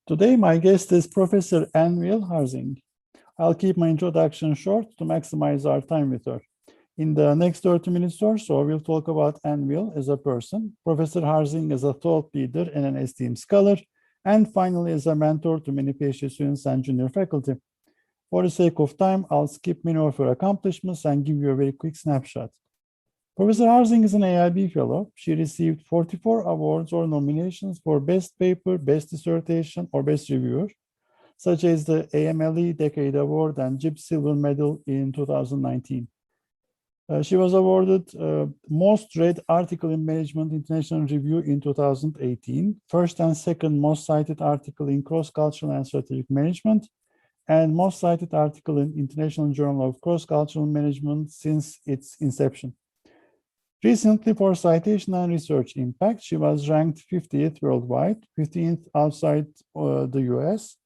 Today, my guest is Professor Anne-Wil Harzing. I'll keep my introduction short to maximize our time with her. In the next 30 minutes or so, we'll talk about Anne-Wil as a person, Professor Harzing as a thought leader and an esteemed scholar, and finally as a mentor to many PhD students and junior faculty. For the sake of time, I'll skip many of her accomplishments and give you a very quick snapshot. Professor Harzing is an AIB Fellow. She received 44 awards or nominations for Best Paper, Best Dissertation, or Best Reviewer, such as the AMLE Decade Award and JIB Silver Medal in 2019. She was awarded Most Read Article in Management International Review in 2018, first and second most cited article in Cross-Cultural and Strategic Management, and most cited article in International Journal of Cross-Cultural Management since its inception. Recently, for citation and research impact, she was ranked 50th worldwide, 15th outside the US,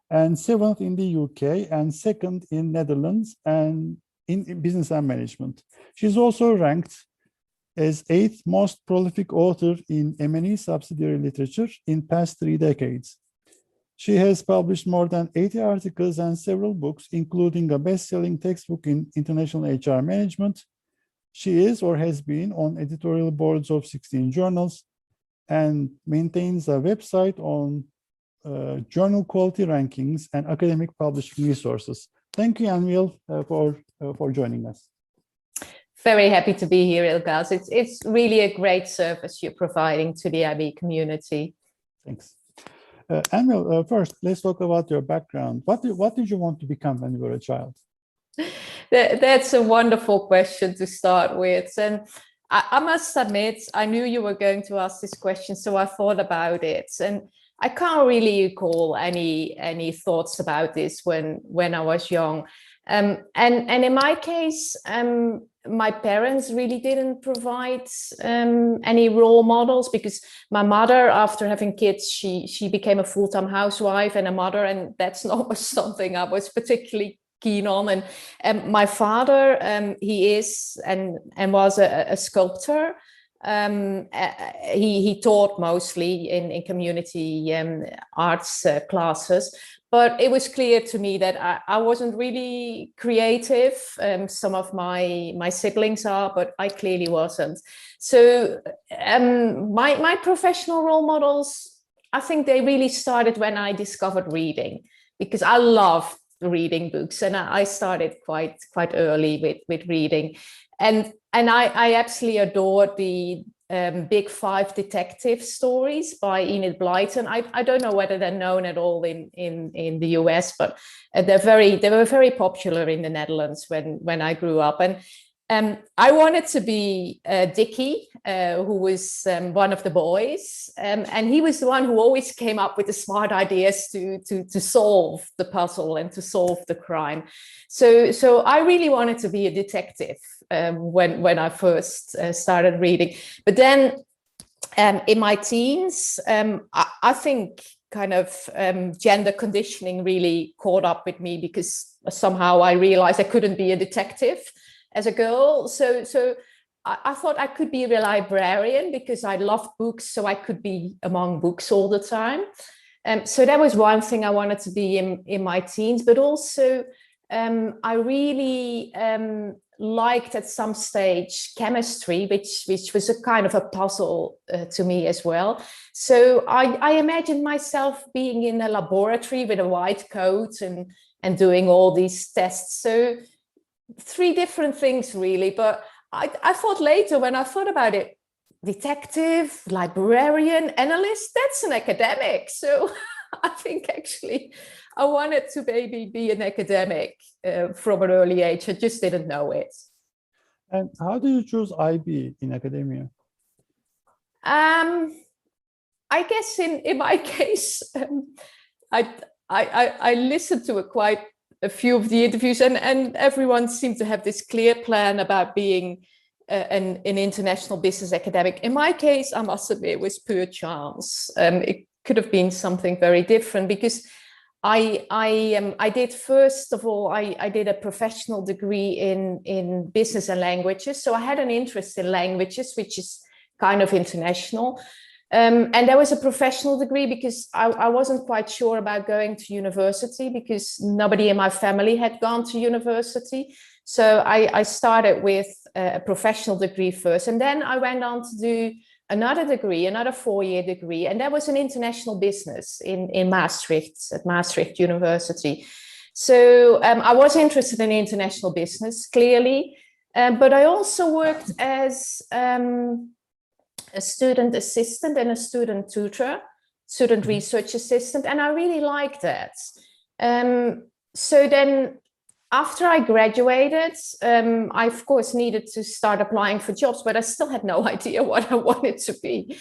and 7th in the UK, and 2nd in Netherlands, and in business and management. She's also ranked as 8th most prolific author in M&E subsidiary literature in past 3 decades. She has published more than 80 articles and several books, including a best-selling textbook in international HR management. She is or has been on editorial boards of 16 journals and maintains a website on journal quality rankings and academic publishing resources. Thank you, Anne-Wil, for joining us. Very happy to be here, Ilgaz. It's really a great service you're providing to the IB community. Thanks. Anne-Wil, first, let's talk about your background. What did you want to become when you were a child? That's a wonderful question to start with. And I must admit, I knew you were going to ask this question, so I thought about it. And I can't really recall any thoughts about this when I was young. And in my case, my parents really didn't provide any role models, because my mother, after having kids, she became a full-time housewife and a mother, and that's not something I was particularly keen on. And my father, he is and was a sculptor. He taught mostly in community arts classes, but it was clear to me that I wasn't really creative. Some of my siblings are, but I clearly wasn't. So my professional role models, I think they really started when I discovered reading, because I loved reading books, and I started quite early with reading, and I absolutely adored the Big Five detective stories by Enid Blyton. I don't know whether they're known at all in the US, but they were very popular in the Netherlands when I grew up. And I wanted to be Dickie, who was one of the boys, and he was the one who always came up with the smart ideas to solve the puzzle and to solve the crime. So I really wanted to be a detective when I first started reading. But then in my teens, I think kind of gender conditioning really caught up with me, because somehow I realized I couldn't be a detective as a girl. So I thought I could be a librarian, because I loved books, so I could be among books all the time. So that was one thing I wanted to be in my teens. But also I really liked at some stage chemistry, which was a kind of a puzzle to me as well. So I imagined myself being in a laboratory with a white coat and doing all these tests. So 3 different things really, but I thought later, when I thought about it, detective, librarian, analyst, that's an academic. So I think actually I wanted to maybe be an academic from an early age. I just didn't know it. And how do you choose IB in academia? I guess in my case, I listened to quite a few of the interviews, and everyone seemed to have this clear plan about being an international business academic. In my case, I must admit, it was pure chance. It could have been something very different, because I did, first of all, I did a professional degree in business and languages. So I had an interest in languages, which is kind of international. And there was a professional degree because I wasn't quite sure about going to university because nobody in my family had gone to university. So I started with a professional degree first, and then I went on to do another degree, another 4-year degree, and that was in international business in Maastricht, at Maastricht University. So I was interested in international business, clearly, but I also worked as a student assistant and a student tutor, student research assistant, and I really liked that. So then after I graduated, I of course needed to start applying for jobs, but I still had no idea what I wanted to be.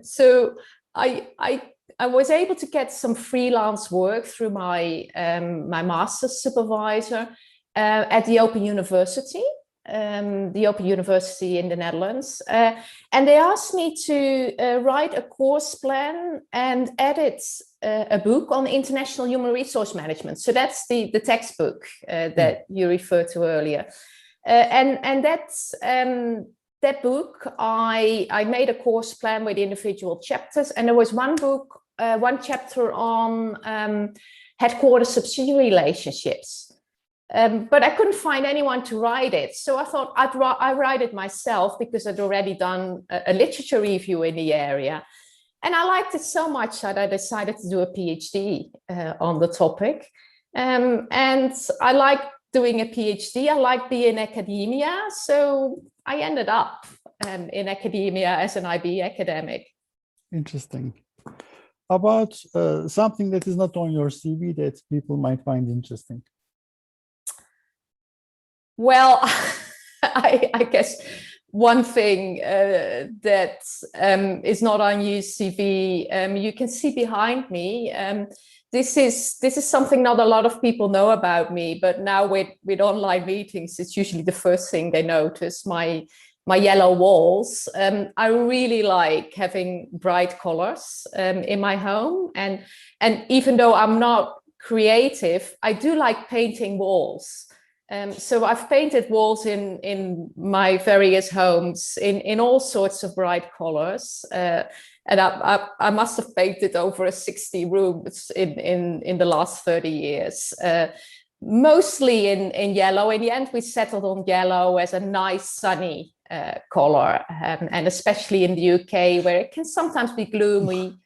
So I was able to get some freelance work through my master's supervisor at the Open University. The Open University in the Netherlands, and they asked me to write a course plan and edit a book on international human resource management. So that's the textbook that you referred to earlier, and that's that book. I made a course plan with individual chapters, and there was one book, one chapter on headquarter-subsidiary relationships. But I couldn't find anyone to write it. So I thought I'd write it myself because I'd already done a literature review in the area. And I liked it so much that I decided to do a PhD on the topic. And I like doing a PhD. I like being in academia. So I ended up in academia as an IB academic. Interesting. About something that is not on your CV that people might find interesting. Well, I guess one thing that is not on UCV, you can see behind me. This is something not a lot of people know about me, but now with online meetings, it's usually the first thing they notice. My yellow walls. I really like having bright colors in my home, and even though I'm not creative, I do like painting walls. So I've painted walls in my various homes in all sorts of bright colors, and I must have painted over 60 rooms in the last 30 years, mostly in yellow. In the end, we settled on yellow as a nice sunny color, and especially in the UK where it can sometimes be gloomy.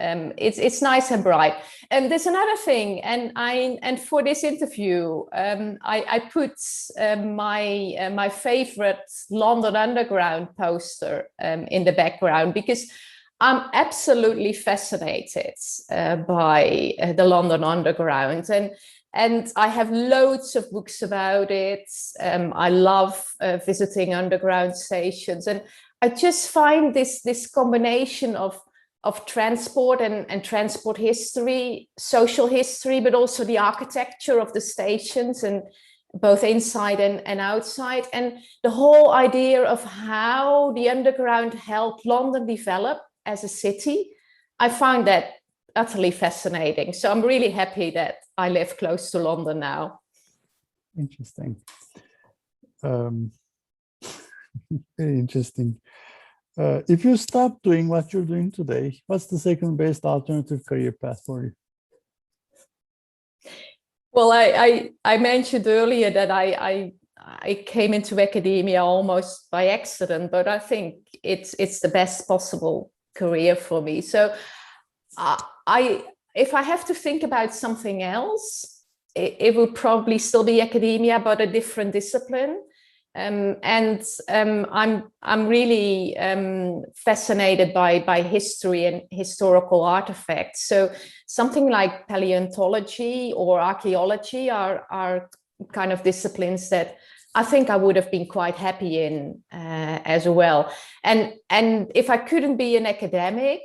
It's nice and bright. And there's another thing, and for this interview, I put my favorite London Underground poster in the background because I'm absolutely fascinated by the London Underground, and I have loads of books about it. I love visiting underground stations, and I just find this combination of transport and transport history, social history, but also the architecture of the stations, and both inside and outside, and the whole idea of how the underground helped London develop as a city. I find that utterly fascinating. So I'm really happy that I live close to London now. Interesting. Very interesting. If you stop doing what you're doing today, what's the second best alternative career path for you? Well, I mentioned earlier that I came into academia almost by accident, but I think it's the best possible career for me. So if I have to think about something else, it would probably still be academia, but a different discipline. I'm really fascinated by history and historical artifacts. So something like paleontology or archaeology are kind of disciplines that I think I would have been quite happy in as well. And if I couldn't be an academic,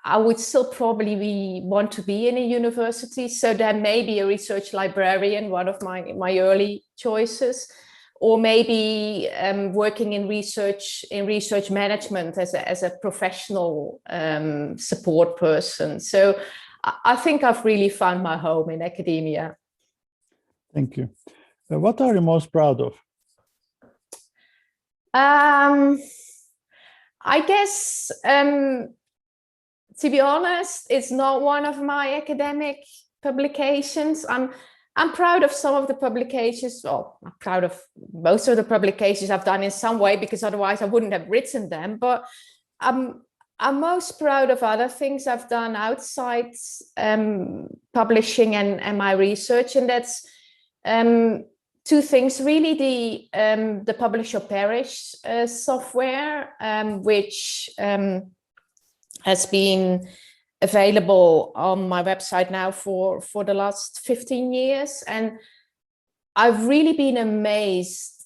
I would still probably want to be in a university. So then maybe a research librarian, one of my early choices, or maybe working in research management as a professional support person. So I think I've really found my home in academia. Thank you. What are you most proud of? I guess, to be honest, it's not one of my academic publications. I'm proud of some of the publications. Well, I'm proud of most of the publications I've done in some way, because otherwise I wouldn't have written them. But I'm most proud of other things I've done outside publishing and my research, and that's two things really: the Publish or Perish software, which has been available on my website now for the last 15 years. And I've really been amazed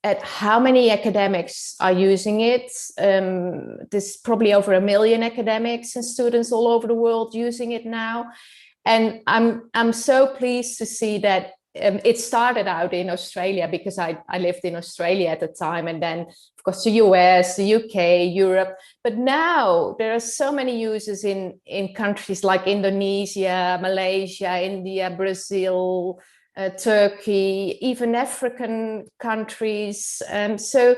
at how many academics are using it. There's probably over 1 million academics and students all over the world using it now. And I'm so pleased to see that it started out in Australia, because I lived in Australia at the time, and then of course the US, the UK, Europe. But now there are so many users in countries like Indonesia, Malaysia, India, Brazil, Turkey, even African countries. So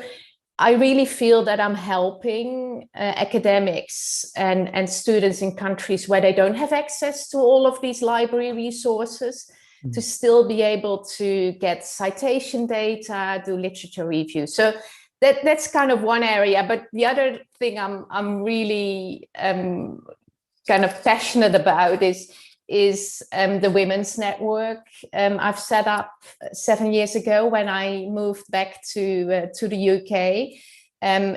I really feel that I'm helping academics and students in countries where they don't have access to all of these library resources, to still be able to get citation data, do literature review. So that's kind of one area. But the other thing I'm really kind of passionate about is the Women's Network. I've set up 7 years ago when I moved back to the UK.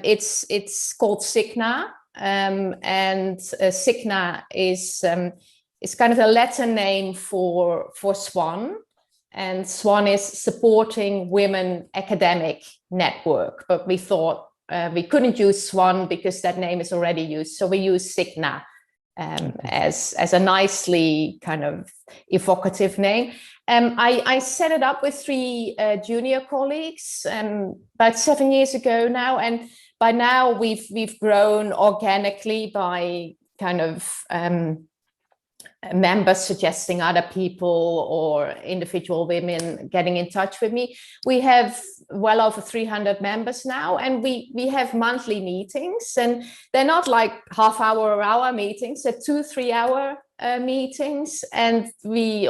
It's called SIGNA, and SIGNA is it's kind of a Latin name for SWAN, and SWAN is Supporting Women Academic Network. But we thought we couldn't use SWAN because that name is already used, so we use SIGNA as a nicely kind of evocative name. I set it up with 3 junior colleagues about 7 years ago now, and by now we've grown organically by kind of members suggesting other people or individual women getting in touch with me. We have well over 300 members now, and we have monthly meetings, and they're not like half-hour or hour meetings, they're 2-3 hour meetings. And we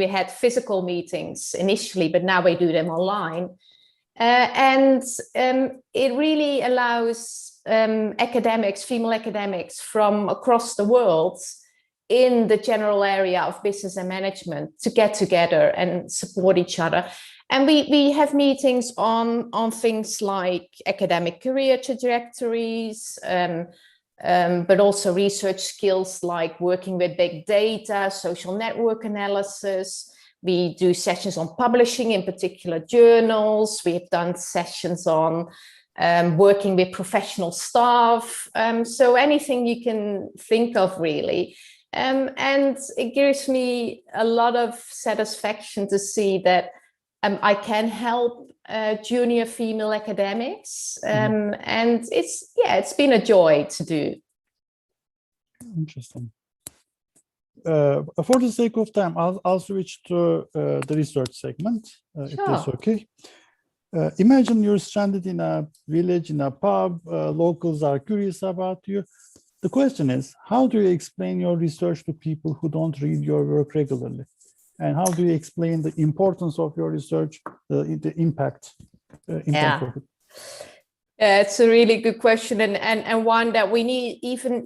had physical meetings initially, but now we do them online. And it really allows academics, female academics from across the world in the general area of business and management to get together and support each other. And we have meetings on things like academic career trajectories, but also research skills like working with big data, social network analysis. We do sessions on publishing, in particular journals. We've done sessions on working with professional staff. So anything you can think of, really. And it gives me a lot of satisfaction to see that I can help junior female academics, and it's been a joy to do. Interesting. For the sake of time, I'll switch to the research segment, if that's okay. Imagine you're stranded in a village, in a pub. Locals are curious about you. The question is, how do you explain your research to people who don't read your work regularly? And how do you explain the importance of your research, the impact of it? It's a really good question, and one that we need, even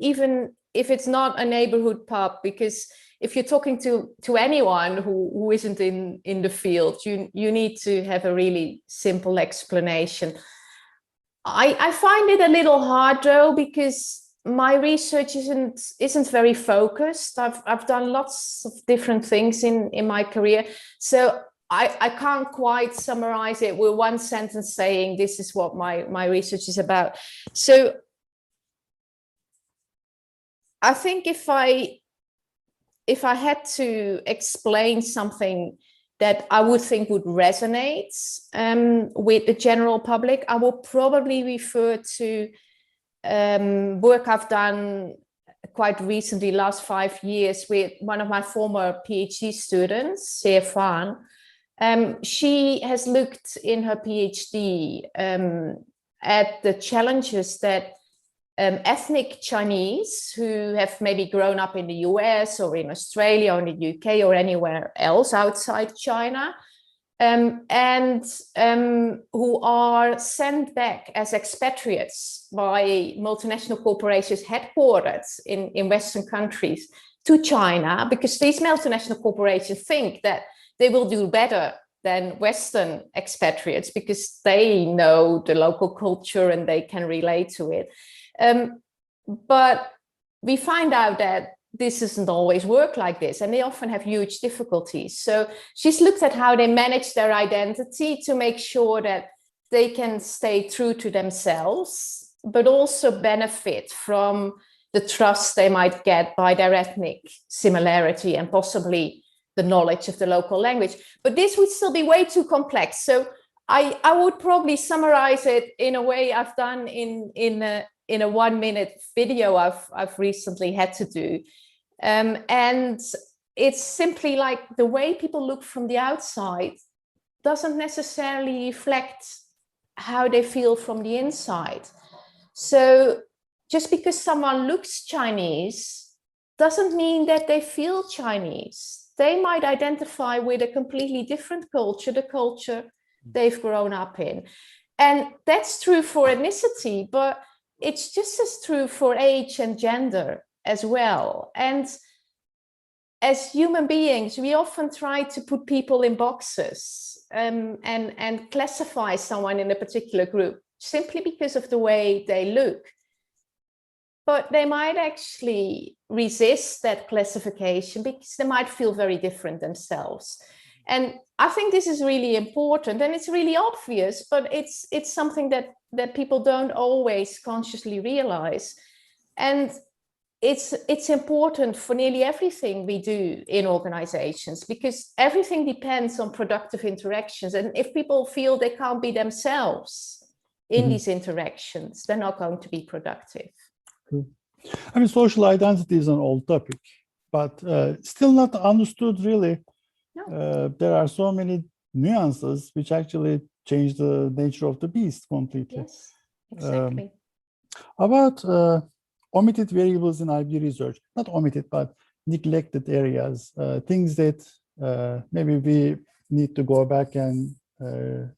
if it's not a neighborhood pub, because if you're talking to anyone who isn't in the field, you need to have a really simple explanation. I find it a little hard though, because my research isn't very focused. I've done lots of different things in my career, so I can't quite summarize it with one sentence saying this is what my research is about. So I think if I had to explain something that I would think would resonate with the general public, I will probably refer to work I've done quite recently, last 5 years, with one of my former PhD students, Sefan. She has looked in her PhD at the challenges that ethnic Chinese who have maybe grown up in the US or in Australia or in the UK or anywhere else outside China, and who are sent back as expatriates by multinational corporations headquartered in Western countries to China, because these multinational corporations think that they will do better than Western expatriates because they know the local culture and they can relate to it. But we find out that this doesn't always work like this, and they often have huge difficulties. So she's looked at how they manage their identity to make sure that they can stay true to themselves, but also benefit from the trust they might get by their ethnic similarity and possibly the knowledge of the local language. But this would still be way too complex. So I would probably summarize it in a way I've done in a 1-minute video I've recently had to do. And it's simply like the way people look from the outside doesn't necessarily reflect how they feel from the inside. So just because someone looks Chinese doesn't mean that they feel Chinese. They might identify with a completely different culture, the culture they've grown up in. And that's true for ethnicity, but it's just as true for age and gender as well. And as human beings, we often try to put people in boxes and classify someone in a particular group simply because of the way they look. But they might actually resist that classification because they might feel very different themselves. And I think this is really important, and it's really obvious, but it's something that people don't always consciously realize. And it's important for nearly everything we do in organizations, because everything depends on productive interactions. And if people feel they can't be themselves in these interactions, they're not going to be productive. I mean, social identity is an old topic, but still not understood really. No. There are so many nuances which actually change the nature of the beast completely. Yes, exactly. About omitted variables in IB research, not omitted, but neglected areas, things that maybe we need to go back and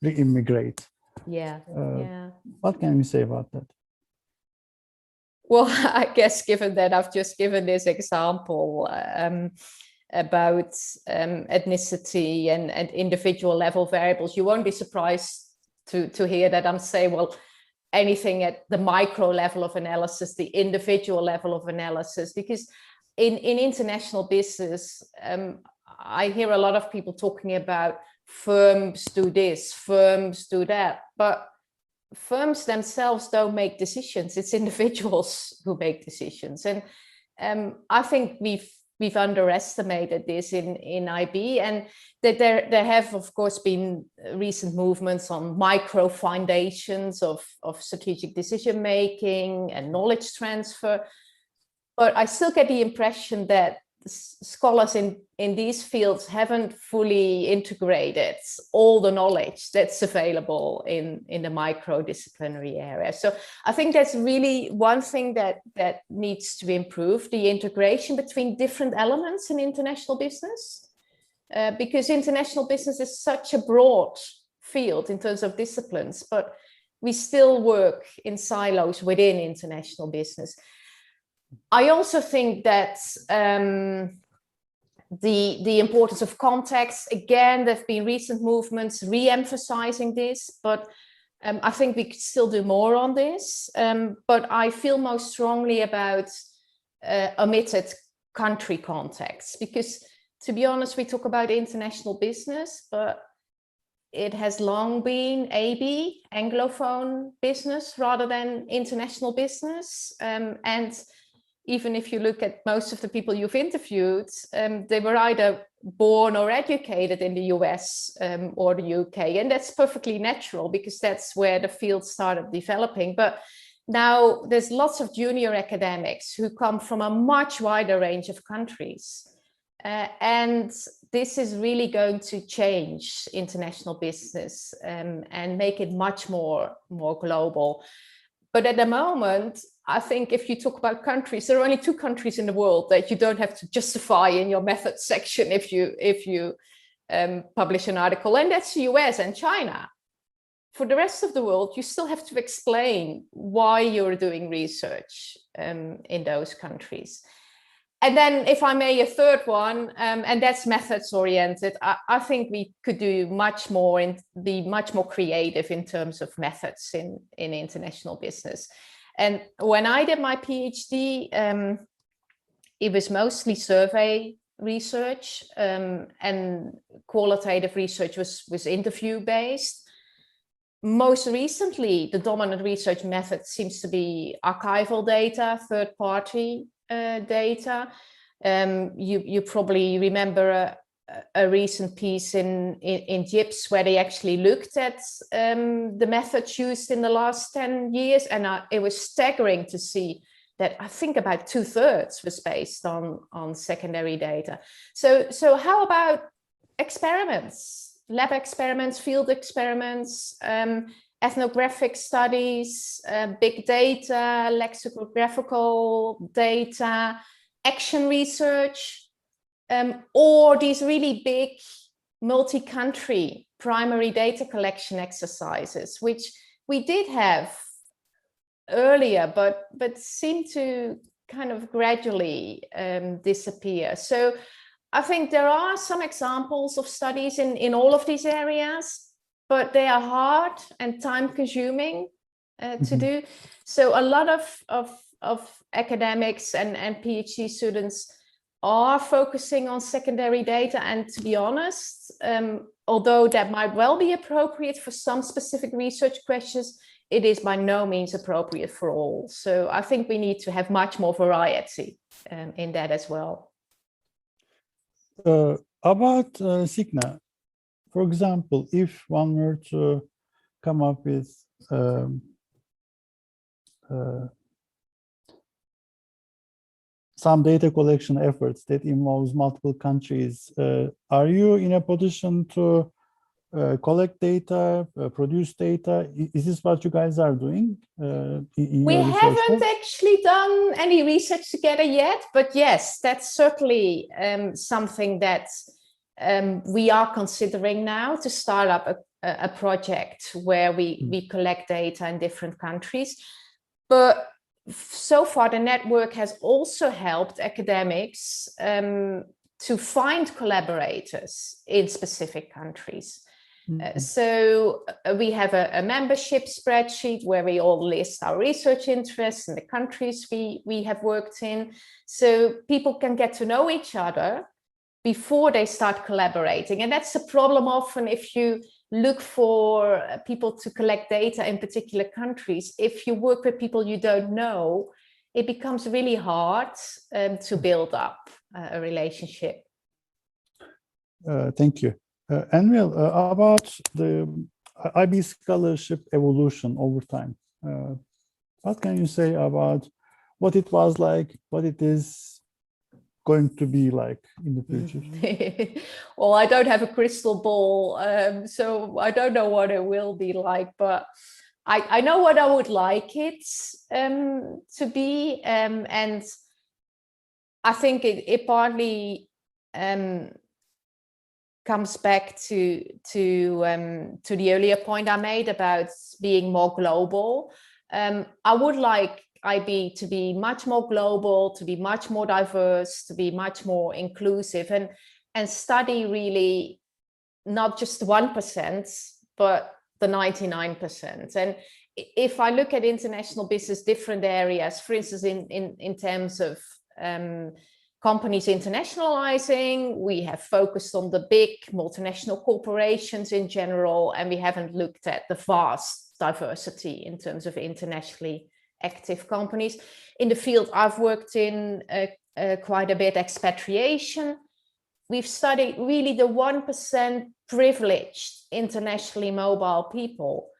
re-immigrate. Yeah. What can we say about that? Well, I guess given that I've just given this example about ethnicity and individual level variables, you won't be surprised to hear that I'm saying, well, anything at the micro level of analysis, the individual level of analysis, because in international business, I hear a lot of people talking about firms do this, firms do that, but firms themselves don't make decisions. It's individuals who make decisions. And I think we've underestimated this in IB, and that there have, of course, been recent movements on micro foundations of strategic decision making and knowledge transfer. But I still get the impression that scholars in these fields haven't fully integrated all the knowledge that's available in the microdisciplinary area. So I think that's really one thing that needs to improve, the integration between different elements in international business, because international business is such a broad field in terms of disciplines, but we still work in silos within international business. I also think that the importance of context, again, there have been recent movements re-emphasizing this, but I think we could still do more on this. But I feel most strongly about omitted country context, because to be honest, we talk about international business, but it has long been AB, Anglophone business, rather than international business. And even if you look at most of the people you've interviewed, they were either born or educated in the US or the UK. And that's perfectly natural because that's where the field started developing. But now there's lots of junior academics who come from a much wider range of countries. And this is really going to change international business and make it much more global. But at the moment, I think if you talk about countries, there are only 2 countries in the world that you don't have to justify in your methods section if you publish an article, and that's the US and China. For the rest of the world, you still have to explain why you're doing research in those countries. And then, if I may, a third one, and that's methods oriented. I think we could do much more and be much more creative in terms of methods in international business. And when I did my PhD, it was mostly survey research, and qualitative research was interview based. Most recently, the dominant research method seems to be archival data, third-party data. You probably remember a recent piece in JIPS where they actually looked at the methods used in the last 10 years, and it was staggering to see that I think about 2/3 was based on secondary data. So how about experiments? Lab experiments, field experiments, ethnographic studies, big data, lexicographical data, action research, or these really big multi-country primary data collection exercises, which we did have earlier, but seem to kind of gradually disappear. So I think there are some examples of studies in all of these areas, but they are hard and time consuming to do. So a lot of academics and PhD students are focusing on secondary data. And to be honest, although that might well be appropriate for some specific research questions, it is by no means appropriate for all. So I think we need to have much more variety in that as well. About Signa, for example, if one were to come up with some data collection efforts that involves multiple countries, are you in a position to collect data, produce data? Is this what you guys are doing? We haven't actually done any research together yet, but yes, that's certainly something that we are considering now, to start up a project where we collect data in different countries. But so far, the network has also helped academics to find collaborators in specific countries. So we have a membership spreadsheet where we all list our research interests and the countries we have worked in, so people can get to know each other before they start collaborating. And that's a problem often if you look for people to collect data in particular countries. If you work with people you don't know, it becomes really hard to build up a relationship. Thank you. Anne-Wil, about the IB scholarship evolution over time, what can you say about what it was like, what it is going to be like in the future? Well, I don't have a crystal ball, so I don't know what it will be like, but I know what I would like it to be, and I think it partly comes back to the earlier point I made about being more global. I would like IB to be much more global, to be much more diverse, to be much more inclusive, and study really not just 1%, but the 99%. And if I look at international business, different areas, for instance, in terms of companies internationalizing, we have focused on the big multinational corporations in general, and we haven't looked at the vast diversity in terms of internationally active companies. In the field I've worked in quite a bit, expatriation. We've studied really the 1% privileged internationally mobile people,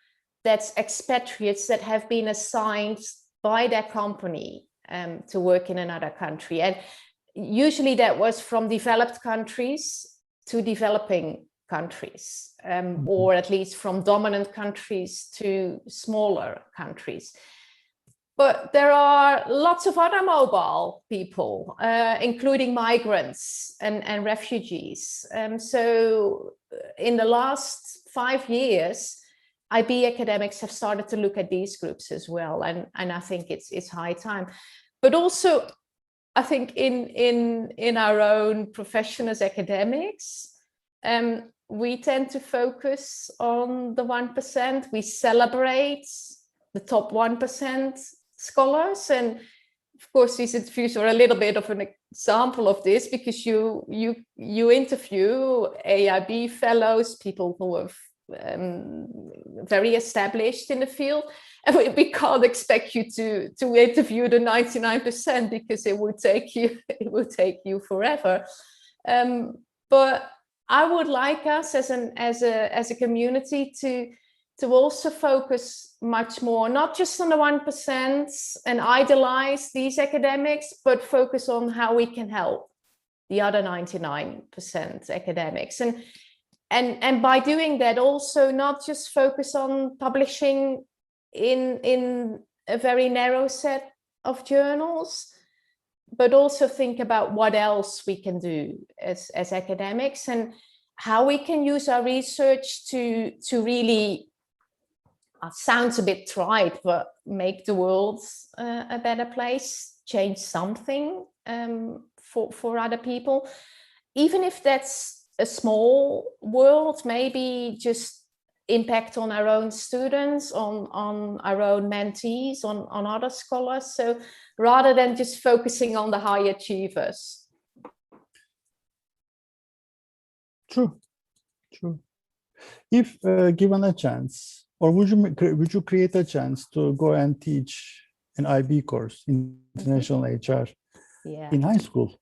that's expatriates that have been assigned by their company to work in another country. And usually that was from developed countries to developing countries, or at least from dominant countries to smaller countries. But there are lots of other mobile people, including migrants and refugees. So in the last 5 years, IB academics have started to look at these groups as well. And I think it's high time. But also, I think in our own profession as academics, we tend to focus on the 1%. We celebrate the top 1% scholars, and of course these interviews are a little bit of an example of this, because you interview AIB fellows, people who are very established in the field, and we can't expect you to interview the 99%, because it would take you forever. But I would like us as a community to also focus much more, not just on the 1% and idolize these academics, but focus on how we can help the other 99% academics. And by doing that, also not just focus on publishing in a very narrow set of journals, but also think about what else we can do as academics, and how we can use our research to really, sounds a bit trite, but make the world a better place, change something for other people, even if that's a small world, maybe just impact on our own students, on our own mentees, on other scholars. So rather than just focusing on the high achievers. True. If given a chance, or would you create a chance to go and teach an IB course, International HR, in high school?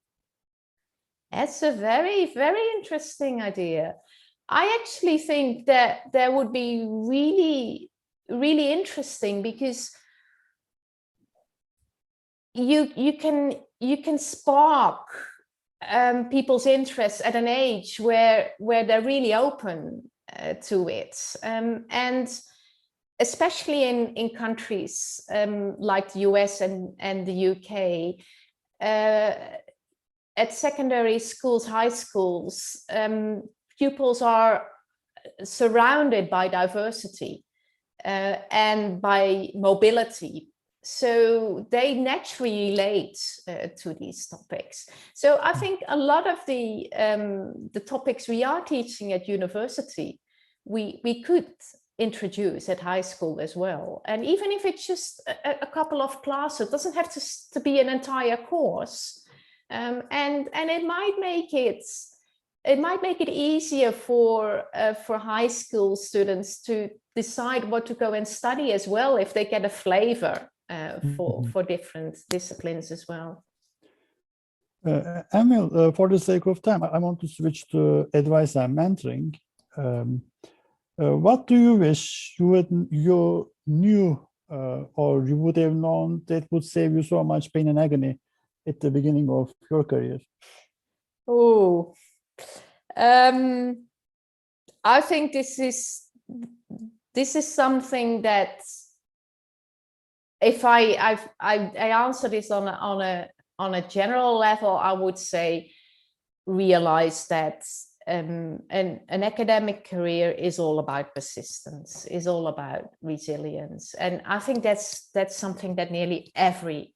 That's a very, very interesting idea. I actually think that would be really, really interesting, because you can spark people's interest at an age where they're really open to it, and especially in countries like the US and the UK, at secondary schools, high schools, pupils are surrounded by diversity and by mobility. So they naturally relate to these topics. So I think a lot of the topics we are teaching at university, we could introduce at high school as well. And even if it's just a couple of classes, it doesn't have to be an entire course. And it might make it easier for high school students to decide what to go and study as well, if they get a flavor for different disciplines as well. Anne-Wil, for the sake of time, I want to switch to advice and mentoring. What do you wish you knew or you would have known that would save you so much pain and agony at the beginning of your career? Oh, I think this is something that, if I answer this on a general level, I would say realize that an academic career is all about persistence, is all about resilience, and I think that's something that nearly every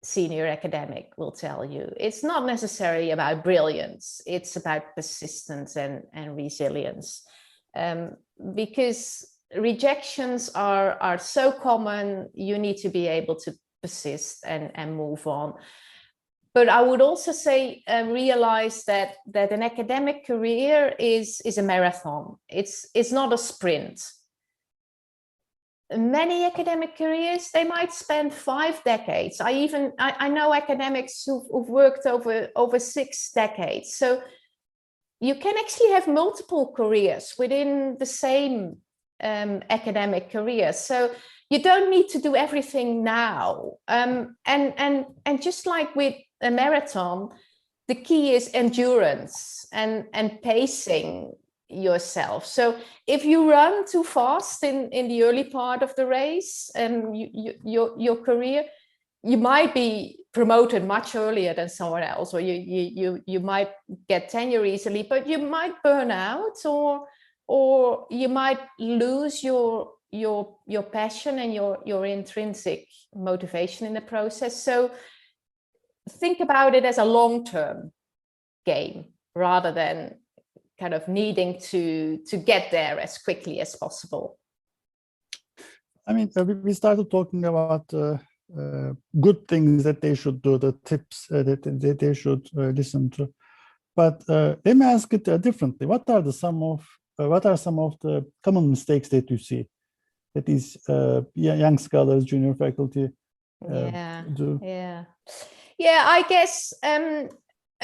senior academic will tell you. It's not necessarily about brilliance, it's about persistence and resilience, because rejections are so common. You need to be able to persist and move on. But I would also say realize that an academic career is a marathon. It's not a sprint. Many academic careers, they might spend 5 decades. I know academics who've worked over 6 decades. So you can actually have multiple careers within the same academic career. So you don't need to do everything now. And just like with a marathon, the key is endurance and pacing. yourself. So if you run too fast in the early part of the race and your career, you might be promoted much earlier than someone else, or you might get tenure easily, but you might burn out, or you might lose your passion and your intrinsic motivation in the process. So think about it as a long-term game rather than kind of needing to get there as quickly as possible. I mean, we started talking about good things that they should do, the tips that they should listen to. But let me ask it differently. What are some of the common mistakes that you see that these young scholars, junior faculty do? Yeah, I guess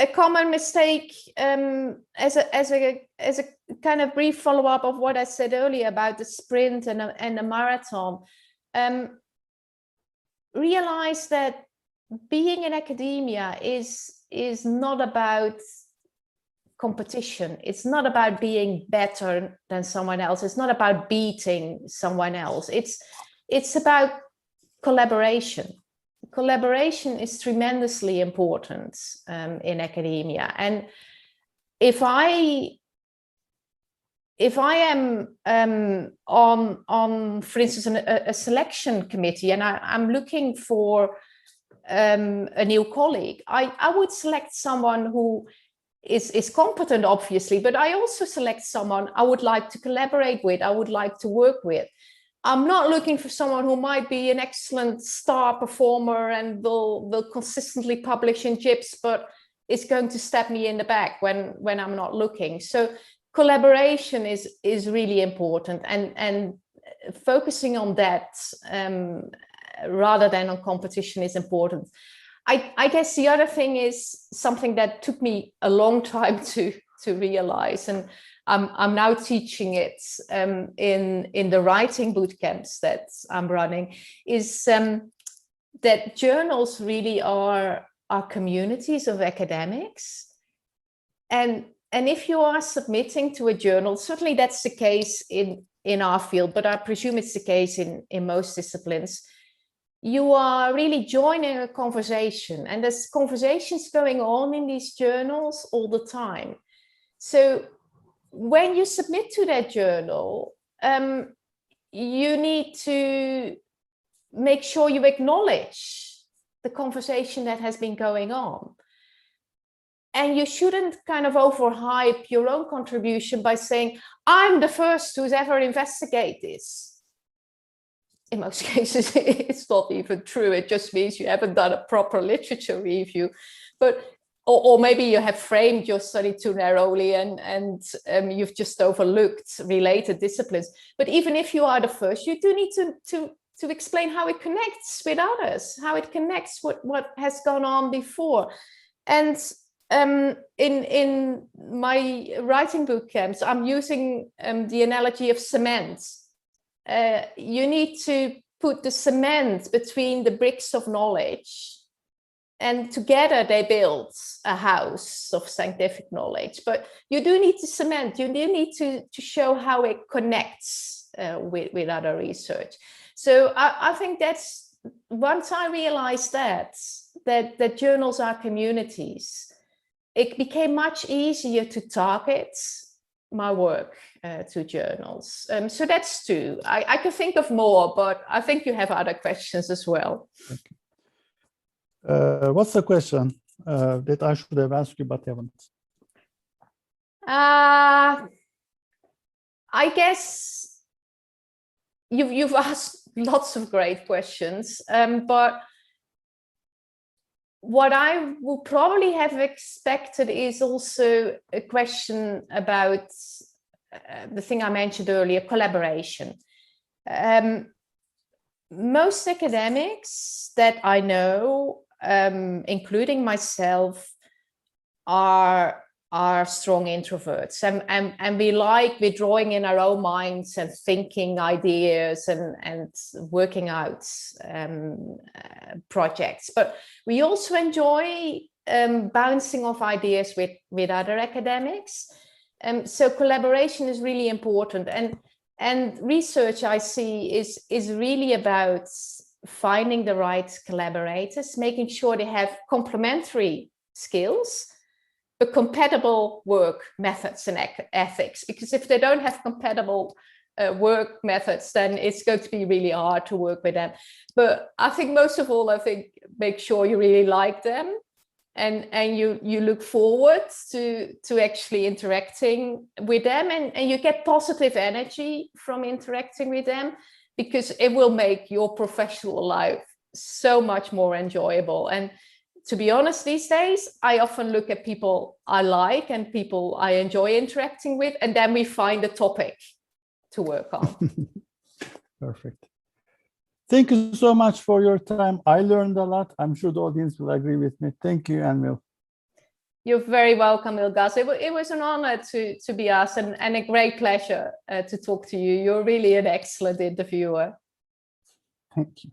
a common mistake, as a kind of brief follow-up of what I said earlier about the sprint and the marathon, realize that being in academia is not about competition. It's not about being better than someone else. It's not about beating someone else. It's about collaboration. Collaboration is tremendously important in academia. And if I am on, for instance, a selection committee, and I'm looking for a new colleague, I would select someone who is competent, obviously, but I also select someone I would like to collaborate with, I would like to work with. I'm not looking for someone who might be an excellent star performer and will consistently publish in JIPS, but is going to stab me in the back when I'm not looking. So collaboration is really important, and focusing on that rather than on competition is important. I guess the other thing is something that took me a long time to realize, and I'm now teaching it in the writing boot camps that I'm running, is that journals really are communities of academics. And if you are submitting to a journal, certainly that's the case in our field, but I presume it's the case in most disciplines, you are really joining a conversation, and there's conversations going on in these journals all the time. So when you submit to that journal, you need to make sure you acknowledge the conversation that has been going on. And you shouldn't kind of overhype your own contribution by saying, I'm the first who's ever investigated this. In most cases, it's not even true. It just means you haven't done a proper literature review. But or maybe you have framed your study too narrowly and you've just overlooked related disciplines. But even if you are the first, you do need to explain how it connects with others, how it connects with what has gone on before. And in my writing boot camps, I'm using the analogy of cement. You need to put the cement between the bricks of knowledge, and together they build a house of scientific knowledge. But you do need to cement, you do need to show how it connects with other research. So I think that's, once I realized that journals are communities, it became much easier to target my work to journals. So that's two. I could think of more, but I think you have other questions as well. Okay. What's the question that I should have asked you but haven't? I guess you've asked lots of great questions, but what I would probably have expected is also a question about the thing I mentioned earlier, collaboration. Most academics that I know, including myself, are strong introverts, and we like withdrawing in our own minds and thinking ideas and working out projects. But we also enjoy bouncing off ideas with other academics. So collaboration is really important, and research I see is really about finding the right collaborators, making sure they have complementary skills, but compatible work methods and ethics. Because if they don't have compatible work methods, then it's going to be really hard to work with them. But I think most of all, make sure you really like them, and you look forward to actually interacting with them, and you get positive energy from interacting with them, because it will make your professional life so much more enjoyable. And to be honest, these days, I often look at people I like and people I enjoy interacting with, and then we find a topic to work on. Perfect. Thank you so much for your time. I learned a lot. I'm sure the audience will agree with me. Thank you, Anne-Wil. You're very welcome, Ilgaz. It was an honor to be asked, and a great pleasure to talk to you. You're really an excellent interviewer. Thank you.